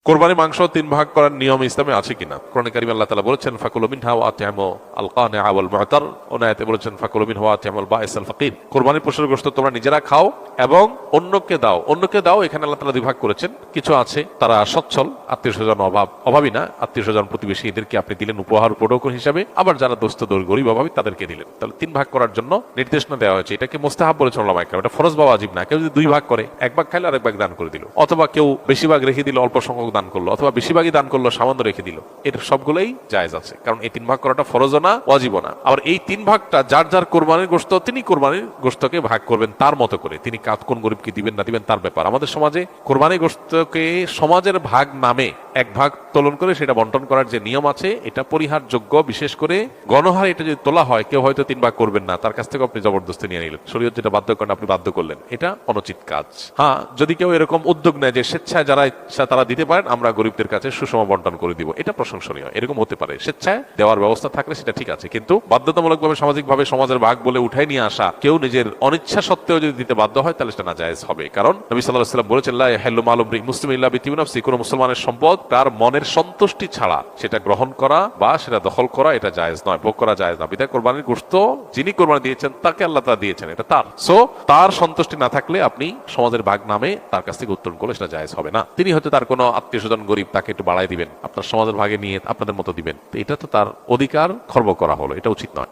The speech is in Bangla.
কোরবানির মাংস তিন ভাগ করার নিয়ম ইসলামে আছে কিনা? কোরআনে কারীমে আল্লাহ তাআলা বলেছেন ফাকুলু মিনহা ওয়া আতিমু আল কানিআ ওয়াল মু'তার, অন্যায়তে বলেছেন ফাকুলু মিনহা ওয়া আতিমু আল বাঈস আল ফাকির। কোরবানির পশুর গোশত তোমরা নিজেরা খাও এবং অন্যকে দাও। অন্যকে দাও এখানে আল্লাহ তাআলা দুই ভাগ করেছেন। কিছু আছে তারা সচ্ছল, আত্মীয়স্বজন অভাবী না, আত্মীয়স্বজন প্রতিবেশী এদেরকে আপনি দিলেন উপহার উপঢৌকন হিসাবে, আবার যারা দোস্ত গরিব অভাবী তাদেরকে দিলেন। তাহলে তিন ভাগ করার জন্য নির্দেশনা দেওয়া হয়েছে। এটাকে মুস্তাহাব বলেছেন উলামা ইকরাম, এটা ফরজ বা ওয়াজিব না। কেউ যদি দুই ভাগ করে, এক ভাগ খাইলো আরেক ভাগ দান করে দিল, অথবা কেউ বেশি ভাগ রেখে দিল অল্প সংখ্যক দান করলো, অথবা বেশিরভাগই দান করলো সামান্য রেখে দিল, এর সবগুলোই জায়েজ আছে। কারণ এই তিন ভাগ করাটা ফরজও না ওয়াজিবও না। আবার এই তিন ভাগটা যার যার কোরবানির গোশত তিনি কোরবানির গোশতকে ভাগ করবেন তার মতো করে। তিনি কোন গরিবকে দিবেন না দিবেন তার ব্যাপার। আমাদের সমাজে কোরবানির গোশতকে সমাজের ভাগ নামে এক ভাগ তোলন করে সেটা বন্টন করার যে নিয়ম আছে এটা পরিহারযোগ্য। বিশেষ করে গণহারে এটা যদি তোলা হয়, কেউ হয়তো তিন ভাগ করবেন না, তার কাছ থেকে আপনি জবরদস্তি নিয়ে নিলেন, শরীয়ত যেটা বাধ্য করেন আপনি বাধ্য করলেন, এটা অনুচিত কাজ। হ্যাঁ, যদি কেউ এরকম উদ্যোগ নেয় যে স্বেচ্ছায় যারা ইচ্ছা তারা দিতে পারেন, আমরা গরিবদের কাছে সুষম বন্টন করে দিব, এটা প্রশংসনীয়। এরকম হতে পারে, স্বেচ্ছায় দেওয়ার ব্যবস্থা থাকলে সেটা ঠিক আছে। কিন্তু বাধ্যতামূলকভাবে সামাজিকভাবে সমাজের ভাগ বলে উঠাই নিয়ে আসা, কেউ নিজের অনিচ্ছা সত্ত্বেও যদি দিতে বাধ্য হয় তাহলে সেটা নাজায়েজ হবে। কারণ নবী সাল্লাল্লাহু আলাইহি ওয়াসাল্লাম বলেছেন লা ইয়াহিল্লু মালু মুসলিমিন ইল্লা বিতিবি নাফসি, কোন মুসলমানের সম্পদ তার মনের সন্তুষ্টি ছাড়া সেটা গ্রহণ করা বা সেটা দখল করা এটা জায়েজ নয়, ভোগ করা জায়েজ না। বিধায় কোরবানির গোশত যিনি কোরবানি দিয়েছেন তাকে আল্লাহ তাআলা দিয়েছেন, এটা তার। সো তার সন্তুষ্টি না থাকলে আপনি সমাজের ভাগ নামে তার কাছ থেকে উত্তোলন করলে সেটা জায়েজ হবে না। তিনি হয়তো তার কোনো আত্মীয়স্বজন গরিব, তাকে একটু বাড়ায় দিবেন, আপনার সমাজের ভাগে নিয়ে আপনাদের মতো দিবেন, এটা তো তার অধিকার খর্ব করা হলো, এটা উচিত নয়।